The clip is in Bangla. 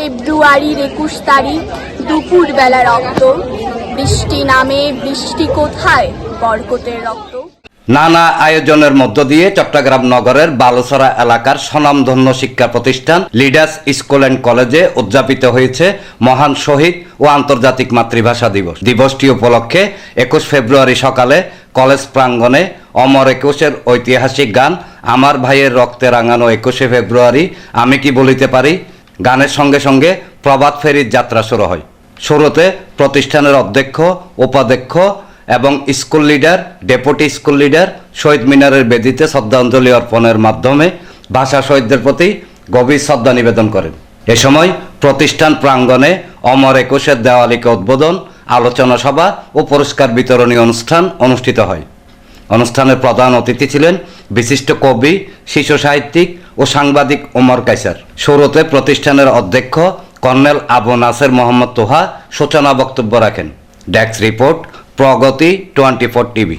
ফেব্রুয়ারির 21 তারিখ দুপুর বেলা রক্ত, বৃষ্টি নামে বৃষ্টি কোথায়, বরকতের রক্ত। নানা আয়োজনের মধ্য দিয়ে চট্টগ্রাম নগরের বালুছড়া এলাকার স্বনামধন্য শিক্ষা প্রতিষ্ঠান লিডার্স স্কুল অ্যান্ড কলেজে উদযাপিত হয়েছে মহান শহীদ ও আন্তর্জাতিক মাতৃভাষা দিবস। দিবসটি উপলক্ষে 21 ফেব্রুয়ারি সকালে কলেজ প্রাঙ্গণে অমর একুশের ঐতিহাসিক গান আমার ভাইয়ের রক্তে রাঙানো 21শে ফেব্রুয়ারি আমি কি বলিতে পারি গানের সঙ্গে সঙ্গে প্রভাত ফেরির যাত্রা শুরু হয়। শুরুতে প্রতিষ্ঠানের অধ্যক্ষ, উপাধ্যক্ষ এবং school leader, deputy school leader শহীদ মিনারের বেদিতে শ্রদ্ধাঞ্জলি অর্পণের মাধ্যমে ভাষা শহীদদের প্রতি গভীর শ্রদ্ধা নিবেদন করেন। এ সময় প্রতিষ্ঠান প্রাঙ্গণে অমর একুশের দেওয়ালিকা উদ্বোধন, আলোচনা সভা ও পুরস্কার বিতরণী অনুষ্ঠান অনুষ্ঠিত হয়। অনুষ্ঠানের প্রধান অতিথি ছিলেন বিশিষ্ট কবি, শিশু সাহিত্যিক ও সাংবাদিক ওমর কায়সার। শুরুতে প্রতিষ্ঠানের অধ্যক্ষ কর্নেল আবু নাসের মোহাম্মদ তোহা সূচনা বক্তব্য রাখেন। ডেস্ক রিপোর্ট, প্রগতি 24 টিভি।